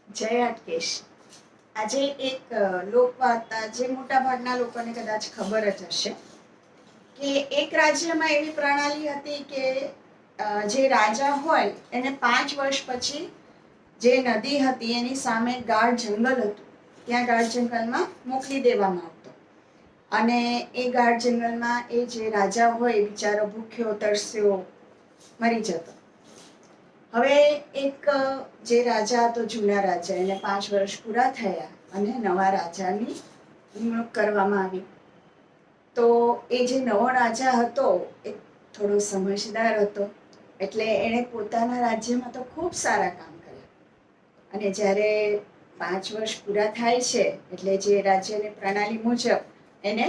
જય હાટકેશ. આજે એક લોકવાર્તા જે મોટાભાગના લોકોને કદાચ ખબર જ હશે કે એક રાજ્યમાં એવી પ્રણાલી હતી કે જે રાજા હોય એને 5 વર્ષ પછી જે નદી હતી એની સામે ગાઢ જંગલ હતું, ત્યાં ગાઢ જંગલમાં મોકલી દેવામાં આવતો. અને એ ગાઢ જંગલમાં એ જે રાજા હોય બિચારો ભૂખ્યો તરસ્યો મરી જતો. હવે એક જે રાજા હતો, જૂના રાજા, એને 5 વર્ષ પૂરા થયા અને નવા રાજાની નિમણૂક કરવામાં આવી. તો એ જે નવો રાજા હતો એ થોડો સમજદાર હતો, એટલે એણે પોતાના રાજ્યમાં તો ખૂબ સારા કામ કર્યા. અને જ્યારે 5 વર્ષ પૂરા થાય છે એટલે જે રાજ્યની પ્રણાલી મુજબ એને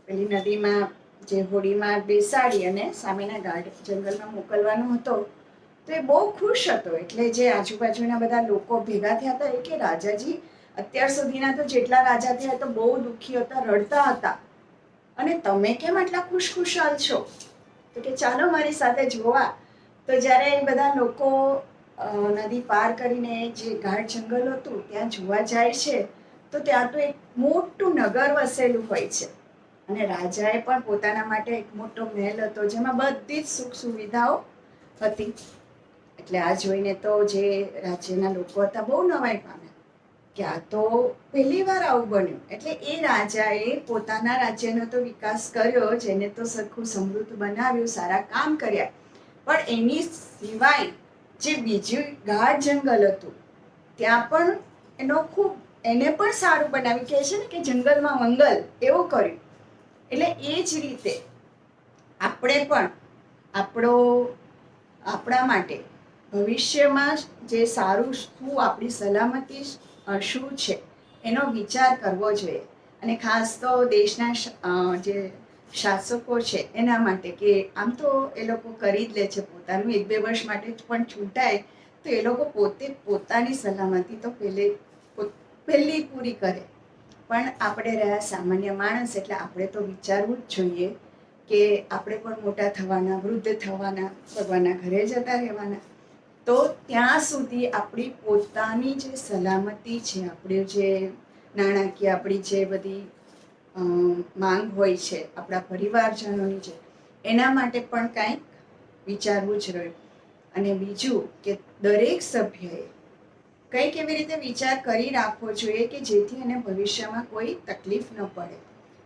પેલી નદીમાં જે હોડીમાં બેસાડી અને સામેના ગાઢ જંગલમાં મોકલવાનો હતો. તો એ બહુ ખુશ હતો. એટલે જે આજુબાજુના બધા લોકો ભેગા થયા હતા એ કે રાજાજી, અત્યાર સુધીના તો જેટલા રાજા થયા તો બહુ દુઃખી હતા, રડતા હતા, અને તમે કેમ આટલા ખુશખુશાલ છો? તો કે ચાલો મારી સાથે જોવા. તો જ્યારે એ બધા લોકો નદી પાર કરીને જે ગાઢ જંગલ હતું ત્યાં જોવા જાય છે તો ત્યાં તો એક મોટું નગર વસેલું હોય છે. અને રાજાએ પણ પોતાના માટે એક મોટો મહેલ હતો જેમાં બધી જ સુખ સુવિધાઓ હતી. એટલે આ જોઈને તો જે રાજ્યના લોકો હતા બહુ નવાઈ પામ્યા કે આ તો પહેલી વાર આવું બન્યું. એટલે એ રાજાએ પોતાના રાજ્યનો તો વિકાસ કર્યો, જેને તો સરખું સમૃદ્ધ બનાવ્યું, સારા કામ કર્યા, પણ એની સિવાય જે બીજું ગાઢ જંગલ હતું ત્યાં પણ એને પણ સારું બનાવ્યું. કહે છે ને કે જંગલમાં મંગલ, એવું કર્યું. એટલે એ જ રીતે આપણે પણ આપણા માટે ભવિષ્યમાં જે સારું શું, આપણી સલામતી શું છે એનો વિચાર કરવો જોઈએ. અને ખાસ તો દેશના જે શાસકો છે એના માટે કે આમ તો એ લોકો કરી જ લે છે પોતાનું, 1-2 વર્ષ માટે પણ છૂટાય તો એ લોકો પોતે પોતાની સલામતી તો પહેલી પૂરી કરે. પણ આપણે રહ્યા સામાન્ય માણસ, એટલે આપણે તો વિચારવું જ જોઈએ કે આપણે પણ મોટા થવાના, વૃદ્ધ થવાના, ભગવાનના ઘરે જતા રહેવાના. તો ત્યાં સુધી આપણી પોતાની જે સલામતી છે, આપણી જે નાણાકીય, આપણી જે બધી માંગ હોય છે, આપણા પરિવારજનોની છે, એના માટે પણ કાંઈક વિચારવું જ રહ્યું. અને બીજું કે દરેક સભ્યએ કંઈક એવી રીતે વિચાર કરી રાખવો જોઈએ કે જેથી એને ભવિષ્યમાં કોઈ તકલીફ ન પડે.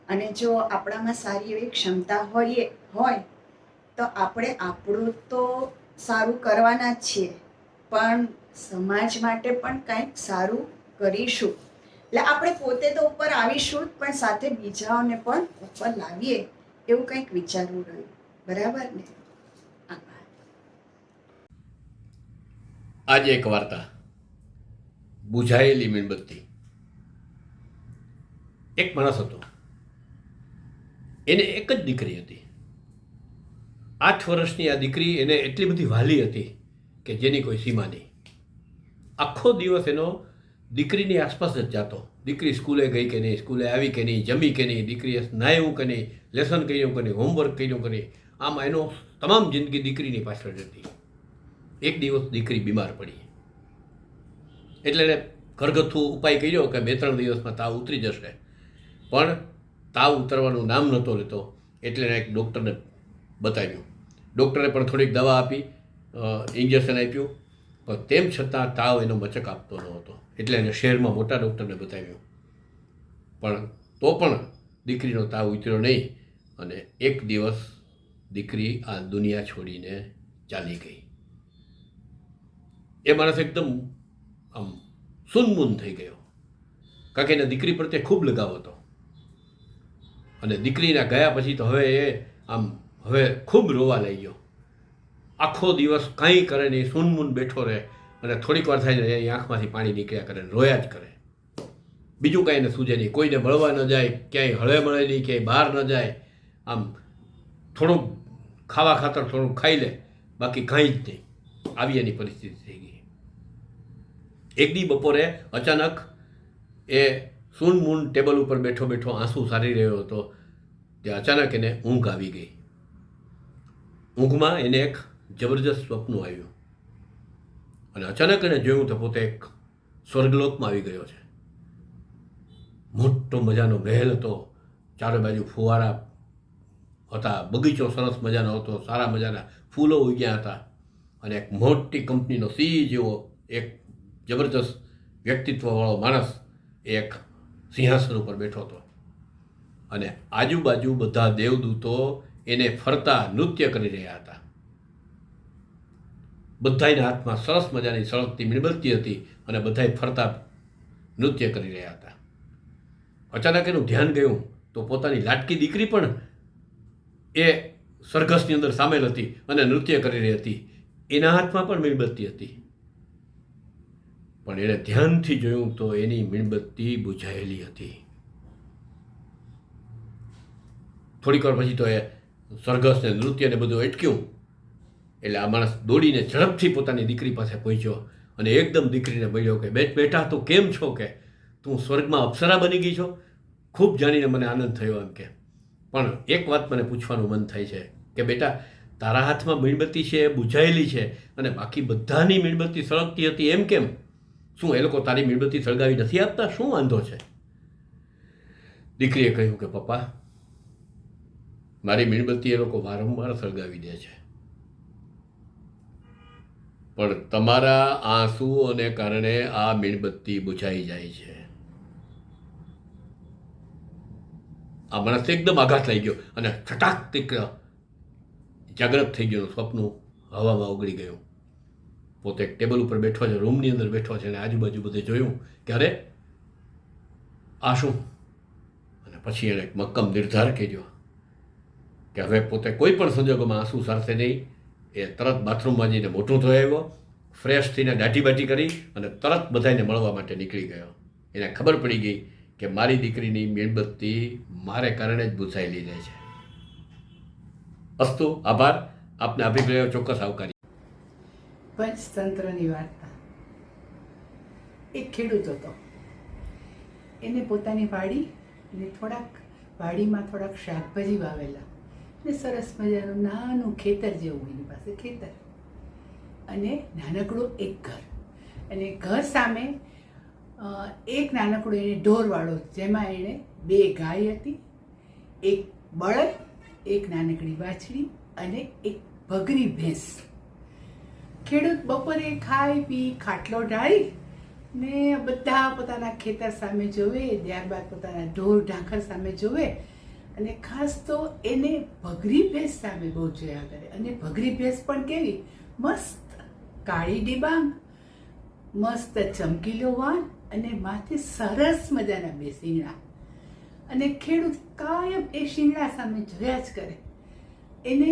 અને જો આપણામાં સારી એવી ક્ષમતા હોય તો આપણે આપણું તો સારું કરવાના જ છીએ, પણ સમાજ માટે પણ કંઈક સારું કરીશું. એટલે આપણે પોતે તો ઉપર આવીશું જ, પણ સાથે બીજાઓને પણ ઉપર લાવીએ એવું કંઈક વિચારવું રહ્યું. બરાબર ને? આભાર. આજે એક વાર્તા, બુઝાયેલી મીણબત્તી. એક માણસ હતો, એને એક જ દીકરી હતી. 8 વર્ષની આ દીકરી એને એટલી બધી વહાલી હતી કે જેની કોઈ સીમા નહીં. આખો દિવસ એનો દીકરીની આસપાસ જ જતો. દીકરી સ્કૂલે ગઈ કે નહીં, સ્કૂલે આવી કે નહીં, જમી કે નહીં, દીકરીએ નાહ્યું કે નહીં, લેસન કર્યું કે નહીં, હોમવર્ક કર્યું કે નહીં, આમ એનો તમામ જિંદગી દીકરીની પાછળ રહેતી. એક દિવસ દીકરી બીમાર પડી, એટલે એને ઘરગથ્થુ ઉપાય કર્યો કે 2-3 દિવસમાં તાવ ઉતરી જશે, પણ તાવ ઉતરવાનું નામ નહોતો લેતો. એટલે એને એક ડૉક્ટરને બતાવ્યું. ડૉક્ટરે પણ થોડીક દવા આપી, ઇન્જેક્શન આપ્યું, પણ તેમ છતાં તાવ એનો મચક આપતો ન હતો. એટલે એને શહેરમાં મોટા ડૉક્ટરને બતાવ્યું, પણ તો પણ દીકરીનો તાવ ઉતર્યો નહીં. અને એક દિવસ દીકરી આ દુનિયા છોડીને ચાલી ગઈ. એ માણસ એકદમ આમ સૂનમૂન થઈ ગયો, કારણ કે એને દીકરી પ્રત્યે ખૂબ લગાવ હતો. અને દીકરીના ગયા પછી તો હવે ખૂબ રોવા લઈ ગયો. આખો દિવસ કંઈ કરે નહીં, સૂનમૂન બેઠો રહે, અને થોડીક વાર થાય ને એની આંખમાંથી પાણી નીકળ્યા કરે, રોયા જ કરે. બીજું કાંઈ એને સૂઝે નહીં, કોઈને મળવા ન જાય, ક્યાંય હળે મળે નહીં, ક્યાંય બહાર ન જાય. આમ થોડુંક ખાવા ખાતર થોડુંક ખાઈ લે, બાકી કાંઈ જ નહીં. આવી એની પરિસ્થિતિ થઈ ગઈ. એક દી બપોરે અચાનક એ સૂનમૂન ટેબલ ઉપર બેઠો બેઠો આંસુ સારી રહ્યો હતો, ત્યાં અચાનક એને ઊંઘ આવી ગઈ. ઊંઘમાં એને એક જબરજસ્ત સ્વપ્ન આવ્યું, અને અચાનક એને જોયું તો પોતે એક સ્વર્ગલોકમાં આવી ગયો છે. મોટો મજાનો મહેલ હતો, ચારે બાજુ ફુવારા હતા, બગીચો સરસ મજાનો હતો, સારા મજાના ફૂલો ઉગ્યા હતા, અને એક મોટી કંપનીનો સી જેવો એક જબરજસ્ત વ્યક્તિત્વવાળો માણસ એક સિંહાસન ઉપર બેઠો હતો, અને આજુબાજુ બધા દેવદૂતો એને ફરતા નૃત્ય કરી રહ્યા હતા. બધાયના હાથમાં સરસ મજાની સળગતી મીણબત્તી હતી અને બધાય ફરતા નૃત્ય કરી રહ્યા હતા. અચાનક એનું ધ્યાન ગયું તો પોતાની લાટકી દીકરી પણ એ સરઘસની અંદર સામેલ હતી અને નૃત્ય કરી રહી હતી. એના હાથમાં પણ મીણબત્તી હતી, પણ એણે ધ્યાનથી જોયું તો એની મીણબત્તી બુઝાયેલી હતી. થોડીક વાર પછી તો એ સરઘસ ને નૃત્ય ને બધું અટક્યું. એટલે આ માણસ દોડીને ઝડપથી પોતાની દીકરી પાસે પહોંચ્યો અને એકદમ દીકરીને બોલ્યો કે બેટા તું કેમ છો, કે તું સ્વર્ગમાં અપ્સરા બની ગઈ છો? ખૂબ જાણીને મને આનંદ થયો એમ કે, પણ એક વાત મને પૂછવાનું મન થાય છે કે બેટા, તારા હાથમાં મીણબત્તી છે એ બુઝાયેલી છે અને બાકી બધાની મીણબત્તી સળગતી હતી, એમ કેમ? શું એ લોકો તારી મીણબત્તી સળગાવી નથી આપતા? શું વાંધો છે? દીકરીએ કહ્યું કે પપ્પા, મારી મીણબત્તી એ લોકો વારંવાર સળગાવી દે છે, પણ તમારા આંસુઓને કારણે આ મીણબત્તી બુઝાઈ જાય છે. આ માણસ એકદમ આઘાત લઈ ગયો અને છટાક તીક્ર જાગ્રત થઈ ગયું, સ્વપ્નું હવામાં ઉગડી ગયું. પોતે એક ટેબલ ઉપર બેઠો છે, રૂમની અંદર બેઠો છે, અને આજુબાજુ બધે જોયું કે અરે આ શું? અને પછી એણે એક મક્કમ નિર્ધાર કર્યો કે હવે પોતે કોઈ પણ સંજોગોમાં આંસુ સારશે નહીં. એ તરત બાથરૂમમાં જઈને મોઢું ધોઈ આવ્યો, ફ્રેશ થઈને દાઢી બાટી કરી અને તરત બધાને મળવા માટે નીકળી ગયો. એને ખબર પડી ગઈ કે મારી દીકરીની મીણબત્તી મારે કારણે જ બુઝાયેલી રહે છે. અસ્તુ, આભાર. આપને અભિપ્રાયો ચોક્કસ આવકારી. પંચતંત્રની વાર્તા. એક ખેડૂત હતો, એને પોતાની વાડી અને વાડીમાં થોડાક શાકભાજી વાવેલા ને સરસ મજાનું નાનું ખેતર જેવું એની પાસે ખેતર, અને નાનકડું એક ઘર, અને ઘર સામે એક નાનકડું એને ઢોરવાળો, જેમાં એણે 2 ગાય હતી, એક બળદ, એક નાનકડી વાછડી અને એક ભગરી ભેંસ. ખેડૂત બપોરે ખાઈ પી ખાટલો ઢાળી ને બધા પોતાના ખેતર સામે જોવે, ત્યારબાદ પોતાના ઢોર ઢાંખર સામે જોવે, અને ખાસ તો એને ભગરી ભેંસ સામે બહુ જોયા કરે. અને ભગરી ભેંસ પણ કેવી મસ્ત કાળી ડિબાંગ, મસ્ત ચમકીલો વાન, અને માથે સરસ મજાના 2 શીંગડા. અને ખેડૂત કાયમ એ શીંગડા સામે જોયા જ કરે. એને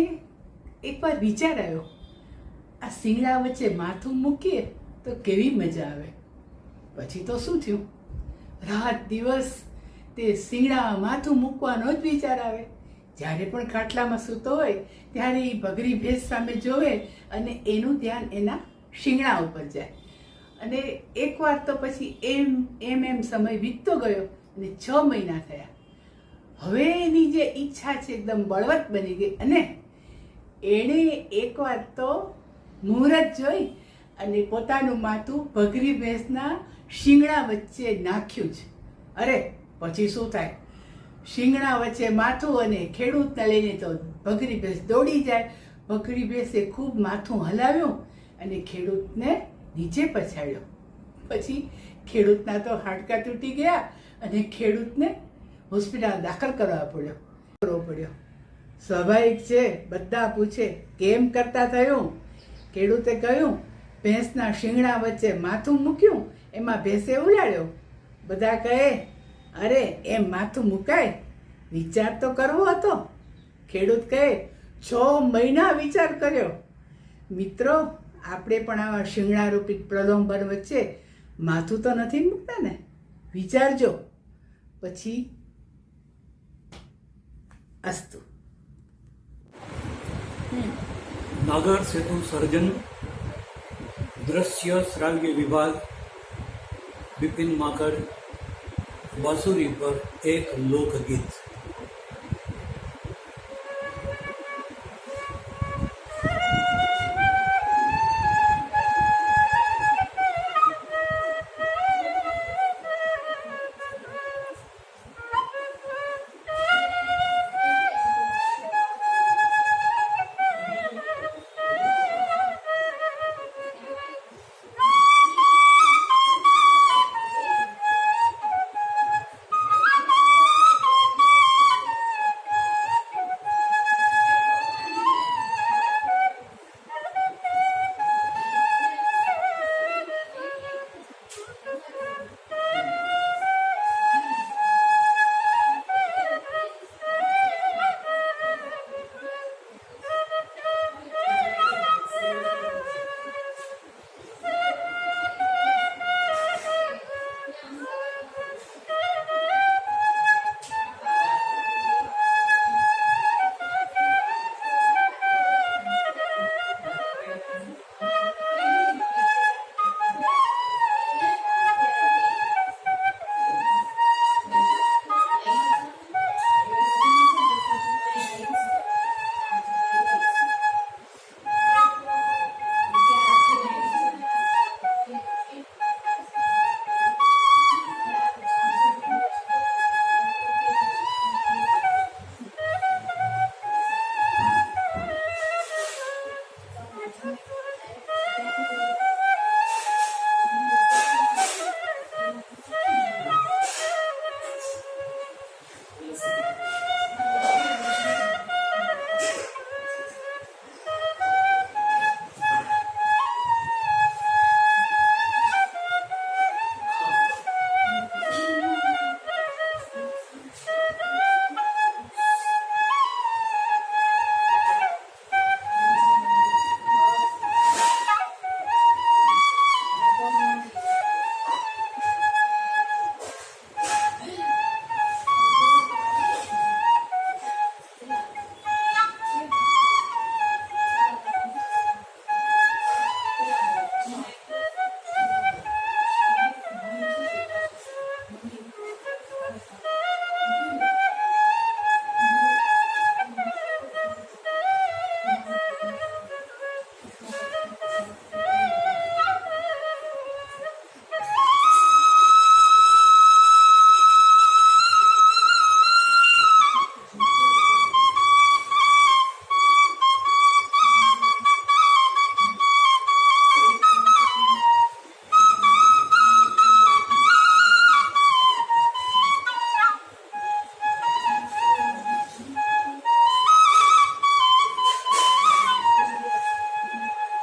એકવાર વિચાર આવ્યો, આ શીંગડા વચ્ચે માથું મૂકીએ તો કેવી મજા આવે. પછી તો શું થયું, રાત દિવસ તે શીંગડા માથું મૂકવાનો જ વિચાર આવે. જ્યારે પણ ખાટલામાં સૂતો હોય ત્યારે એ ભગરી ભેંસ સામે જોવે અને એનું ધ્યાન એના શીંગડા ઉપર જાય. અને એકવાર તો પછી એમ સમય વીતતો ગયો અને 6 મહિના થયા. હવે એની જે ઈચ્છા છે એકદમ બળવત બની ગઈ, અને એણે એકવાર તો મુહૂર્ત જોઈ અને પોતાનું માથું ભગરી ભેંસના શીંગડા વચ્ચે નાખ્યું જ. અરે પછી શું થાય, શીંગડા વચ્ચે માથું, અને ખેડૂતને લઈને તો ભગરી ભેંસ દોડી જાય. ભગરી ભેંસે ખૂબ માથું હલાવ્યું અને ખેડૂતને નીચે પછાડ્યો. પછી ખેડૂતના તો હાડકાં તૂટી ગયા અને ખેડૂતને હોસ્પિટલ દાખલ કરવો પડ્યો. સ્વાભાવિક છે, બધા પૂછે કેમ કરતા થયું? ખેડૂતે કહ્યું, ભેંસના શીંગડા વચ્ચે માથું મૂક્યું, એમાં ભેંસે ઉલાડ્યો. બધા કહે, અરે એમ માથું મુકાય, વિચાર તો કરવો હતો. ખેડૂત કહે, 6 મહિના વિચાર કર્યો. મિત્રો, આપણે પણ આવા શિંગડારૂપી પ્રલોભન વચ્ચે માથું તો નથી મૂકતા ને? વિચારજો. પછી અસ્તુ. નાગર સેતુ સર્જન, દ્રશ્ય શ્રાવ્ય વિભાગ, બિપિન માકડ, બાંસુરી પર એક લોકગીત.